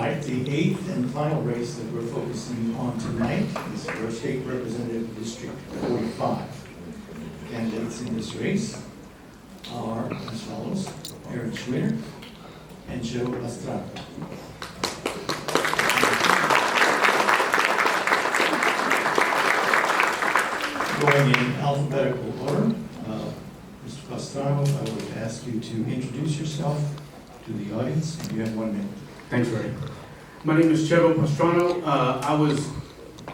right, the eighth and final race that we're focusing on tonight is for State Representative District 45. Candidates in this race are as follows: Erin Zwiener and Chevo Pastrano. Going in alphabetical order, Mr. Pastrano, I would ask you to introduce yourself to the audience. You have 1 minute. Thanks, Ray. My name is Chevo Pastrano. I was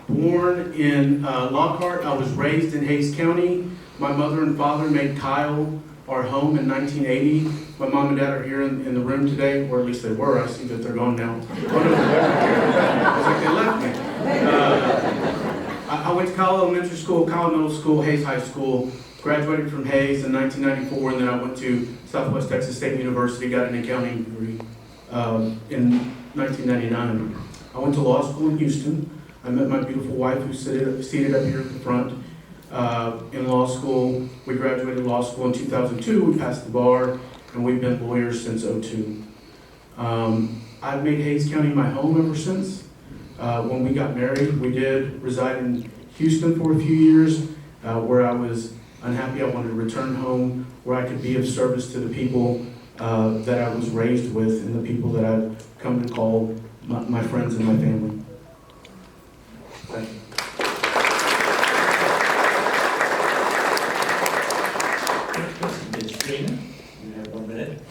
born in Lockhart. I was raised in Hays County. My mother and father made Kyle our home in 1980. My mom and dad are here in the room today, or at least they were. I see that they're gone now. Oh, no, I was like, they left me. I went to Kyle Elementary School, Kyle Middle School, Hays High School, graduated from Hays in 1994, and then I went to Southwest Texas State University, got an accounting degree in 1999. I went to law school in Houston. I met my beautiful wife, who's seated up here at the front. In law school, we graduated law school in 2002. We passed the bar, and we've been lawyers since '02. I've made Hays County my home ever since. When we got married, we did reside in Houston for a few years, where I was unhappy. I wanted to return home, where I could be of service to the people that I was raised with and the people that I've come to call my friends and my family. Thank you. Ms. Zwiener, you have 1 minute.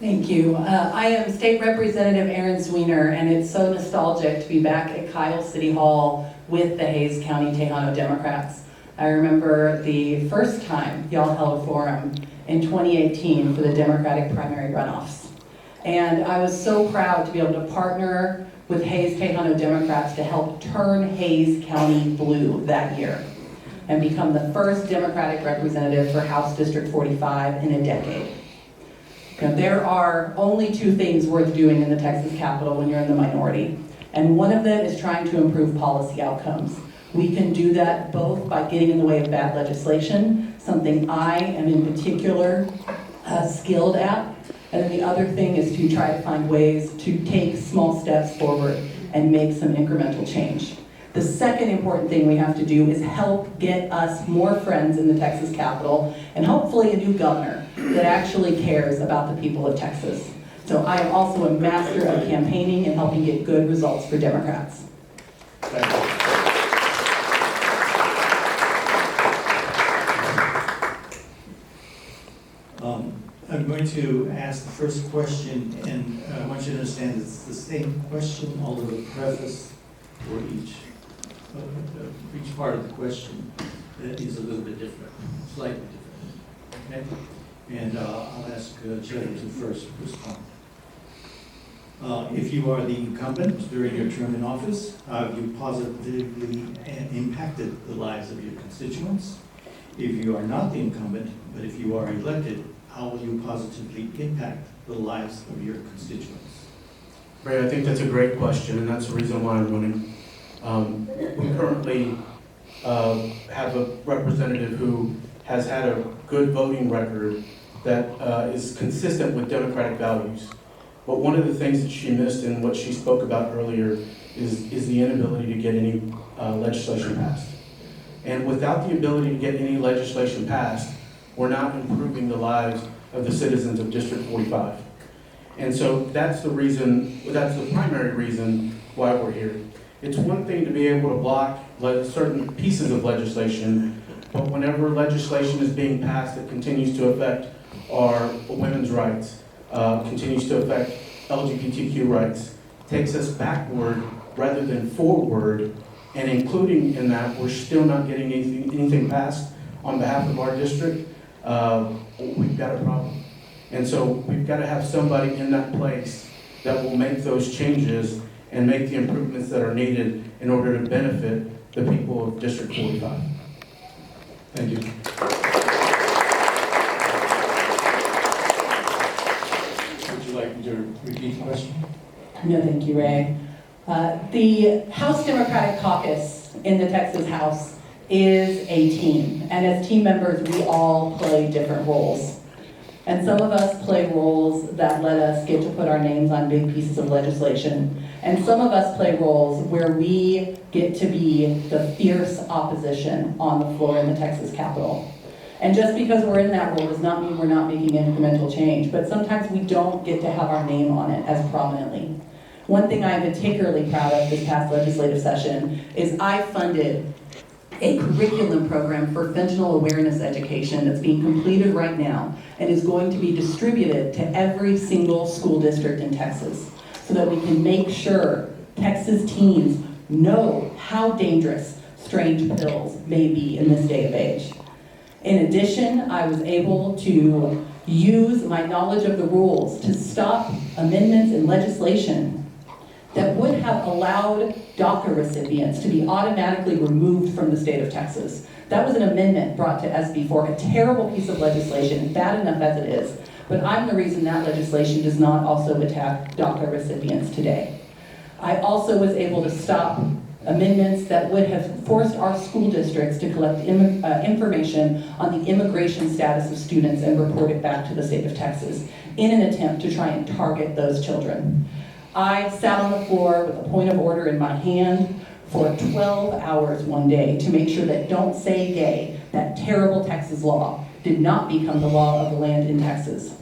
Thank you. I am State Representative Erin Zwiener, and it's so nostalgic to be back at Kyle City Hall with the Hays County Tejano Democrats. I remember the first time y'all held a forum in 2018 for the Democratic primary runoffs. And I was so proud to be able to partner with Hays Tejano Democrats to help turn Hays County blue that year and become the first Democratic representative for House District 45 in a decade. Now, there are only 2 things worth doing in the Texas Capitol when you're in the minority, and one of them is trying to improve policy outcomes. We can do that both by getting in the way of bad legislation, something I am in particular skilled at, and then the other thing is to try to find ways to take small steps forward and make some incremental change. The second important thing we have to do is help get us more friends in the Texas Capitol and hopefully a new governor that actually cares about the people of Texas. So I am also a master of campaigning and helping get good results for Democrats. Thank you. I'm going to ask the first question, and I want you to understand it's the same question, although the preface for each part of the question is a little bit different, slightly different. Okay? And I'll ask Chevo to first respond. If you are the incumbent during your term in office, how have you positively impacted the lives of your constituents? If you are not the incumbent, but if you are elected, how will you positively impact the lives of your constituents? Ray, I think that's a great question, and that's the reason why I'm running. We currently have a representative who has had a good voting record that is consistent with Democratic values. But one of the things that she missed in what she spoke about earlier is the inability to get any legislation passed. And without the ability to get any legislation passed, we're not improving the lives of the citizens of District 45. And so that's the reason, that's the primary reason why we're here. It's one thing to be able to block certain pieces of legislation, but whenever legislation is being passed that continues to affect our women's rights, continues to affect LGBTQ rights, takes us backward rather than forward, and including in that, we're still not getting anything passed on behalf of our district, we've got a problem. And so we've got to have somebody in that place that will make those changes and make the improvements that are needed in order to benefit the people of District 45. Thank you. Would you like me to repeat the question? No, thank you, Ray. The House Democratic Caucus in the Texas House is a team, and as team members, we all play different roles. And some of us play roles that let us get to put our names on big pieces of legislation. And some of us play roles where we get to be the fierce opposition on the floor in the Texas Capitol. And just because we're in that role does not mean we're not making incremental change, but sometimes we don't get to have our name on it as prominently. One thing I'm particularly proud of this past legislative session is I funded a curriculum program for fentanyl awareness education that's being completed right now and is going to be distributed to every single school district in Texas so that we can make sure Texas teens know how dangerous strange pills may be in this day of age. In addition, I was able to use my knowledge of the rules to stop amendments in legislation that would have allowed DACA recipients to be automatically removed from the state of Texas. That was an amendment brought to SB4, a terrible piece of legislation, bad enough as it is, but I'm the reason that legislation does not also attack DACA recipients today. I also was able to stop amendments that would have forced our school districts to collect information on the immigration status of students and report it back to the state of Texas in an attempt to try and target those children. I sat on the floor with a point of order in my hand for 12 hours one day to make sure that Don't Say Gay, that terrible Texas law, did not become the law of the land in Texas.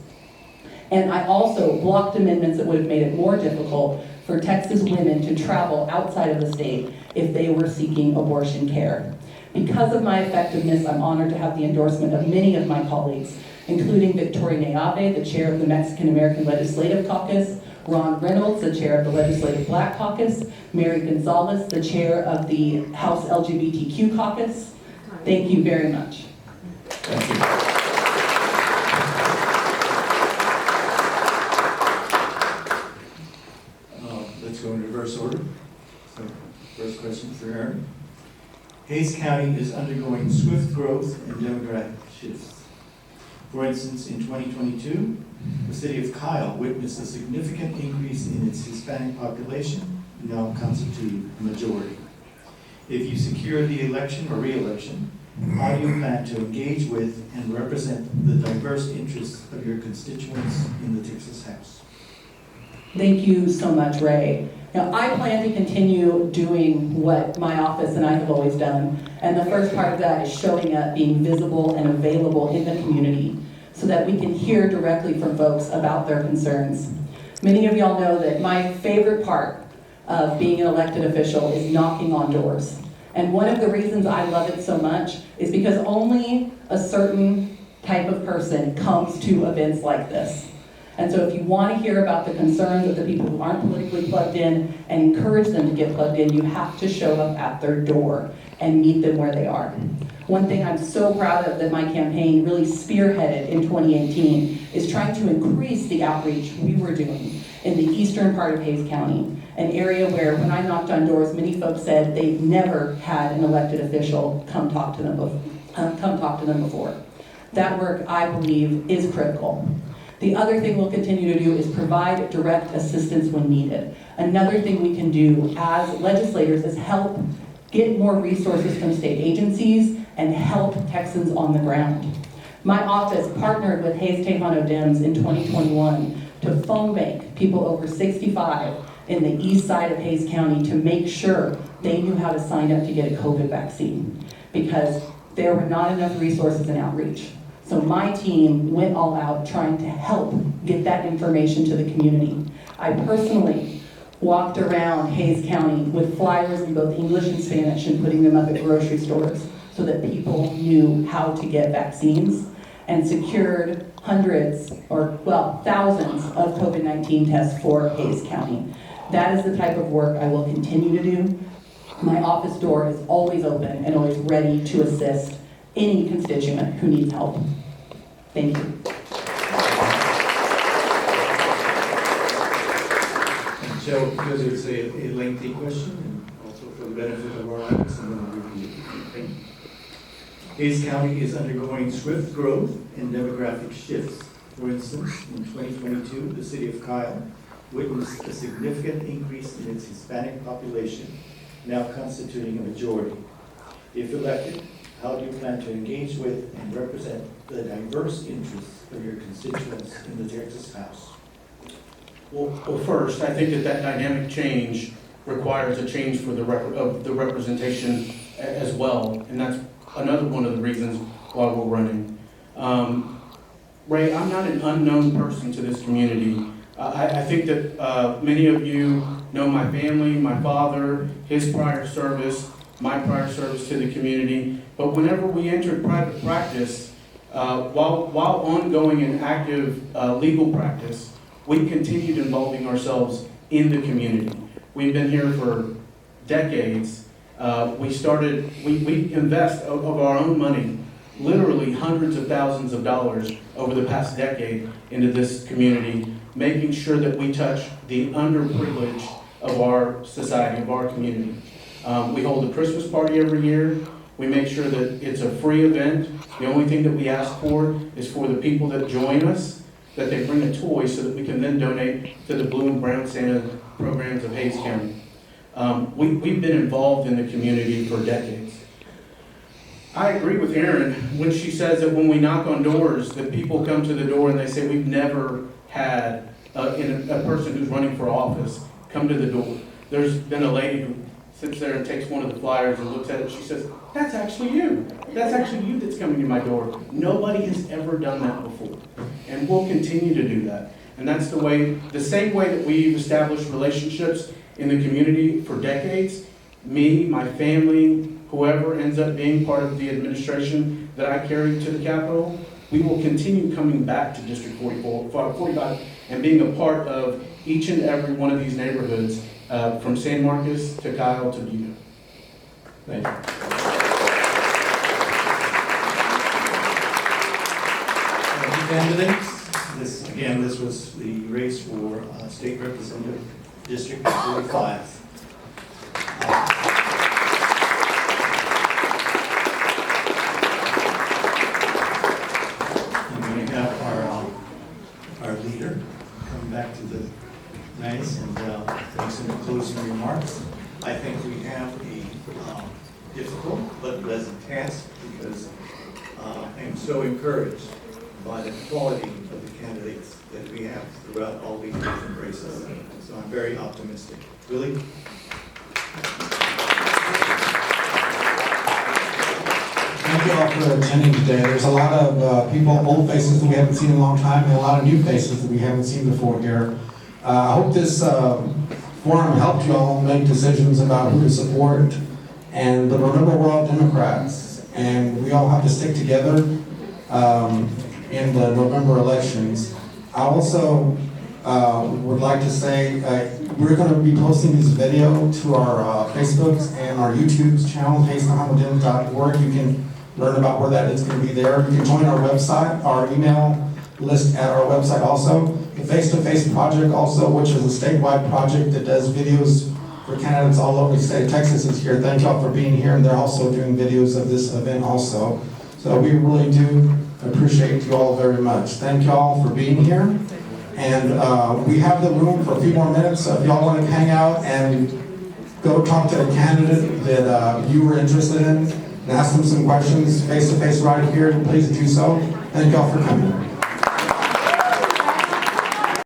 And I also blocked amendments that would have made it more difficult for Texas women to travel outside of the state if they were seeking abortion care. Because of my effectiveness, I'm honored to have the endorsement of many of my colleagues, including Victoria Neave, the chair of the Mexican American Legislative Caucus, Ron Reynolds, the chair of the Legislative Black Caucus, Mary Gonzalez, the chair of the House LGBTQ Caucus. Thank you very much. Thank you. Let's go in reverse order. So, first question for Erin. Hays County is undergoing swift growth and demographic shifts. For instance, in 2022, the city of Kyle witnessed a significant increase in its Hispanic population, now constituting a majority. If you secure the election or re-election, how do you plan to engage with and represent the diverse interests of your constituents in the Texas House? Thank you so much, Ray. Now, I plan to continue doing what my office and I have always done, and the first part of that is showing up, being visible and available in the community so that we can hear directly from folks about their concerns. Many of y'all know that my favorite part of being an elected official is knocking on doors. And one of the reasons I love it so much is because only a certain type of person comes to events like this. And so if you want to hear about the concerns of the people who aren't politically plugged in and encourage them to get plugged in, you have to show up at their door and meet them where they are. One thing I'm so proud of that my campaign really spearheaded in 2018 is trying to increase the outreach we were doing in the eastern part of Hays County, an area where when I knocked on doors, many folks said they've never had an elected official come talk to them before. That work, I believe, is critical. The other thing we'll continue to do is provide direct assistance when needed. Another thing we can do as legislators is help get more resources from state agencies and help Texans on the ground. My office partnered with Hays Tejano Dems in 2021 to phone bank people over 65 in the east side of Hays County to make sure they knew how to sign up to get a COVID vaccine because there were not enough resources and outreach. So my team went all out trying to help get that information to the community. I personally walked around Hays County with flyers in both English and Spanish and putting them up at grocery stores so that people knew how to get vaccines and secured hundreds or, well, thousands of COVID-19 tests for Hays County. That is the type of work I will continue to do. My office door is always open and always ready to assist any constituent who needs help. Thank you. Joe, because it's a lengthy question, and also for the benefit of our audience, I'm going to review it. Hays County is undergoing swift growth and demographic shifts. For instance, in 2022, the city of Kyle witnessed a significant increase in its Hispanic population, now constituting a majority. If elected, how do you plan to engage with and represent the diverse interests of your constituents in the Texas House? Well, first, I think that dynamic change requires a change for of the representation as well, and that's another one of the reasons why we're running. Ray, I'm not an unknown person to this community. I think that many of you know my family, my father, his prior service, my prior service to the community. But whenever we entered private practice, while ongoing and active legal practice, we continued involving ourselves in the community. We've been here for decades. We invest of our own money, literally hundreds of thousands of dollars over the past decade into this community, making sure that we touch the underprivileged of our society, of our community. We hold a Christmas party every year. We make sure that it's a free event. The only thing that we ask for is for the people that join us, that they bring a toy so that we can then donate to the Blue and Brown Santa programs of Hays County. We've been involved in the community for decades. I agree with Erin when she says that when we knock on doors, that people come to the door and they say, we've never had a person who's running for office come to the door. There's been a lady who sits there and takes one of the flyers and looks at it. She says, that's actually you. That's actually you that's coming to my door. Nobody has ever done that before. And we'll continue to do that. And that's the same way that we've established relationships in the community for decades. Me, my family, whoever ends up being part of the administration that I carry to the Capitol, we will continue coming back to District 45 and being a part of each and every one of these neighborhoods, from San Marcos to Kyle to Buda. Thank you. Candidates. This was the race for State Representative District 45. I'm going to have our leader come back to the nice and make some closing remarks. I think we have a difficult but pleasant task because I am so encouraged by the quality of the candidates that we have throughout all these different races. So I'm very optimistic. Willie? Thank you all for attending today. There's a lot of people, old faces that we haven't seen in a long time, and a lot of new faces that we haven't seen before here. I hope this forum helped you all make decisions about who to support. And but remember, we're all Democrats, and we all have to stick together in the November elections. I also would like to say we're going to be posting this video to our Facebooks and our YouTube's channel, HaysTejanoDems.org. You can learn about where that is going to be there. You can join our website, our email list at our website also. The Face-to-Face Project also, which is a statewide project that does videos for candidates all over the state of Texas is here. Thank y'all for being here, and they're also doing videos of this event also. So we really do appreciate you all very much. Thank y'all for being here. And we have the room for a few more minutes, so if y'all want to hang out and go talk to a candidate that you were interested in and ask them some questions face-to-face right here, please do so. Thank y'all for coming.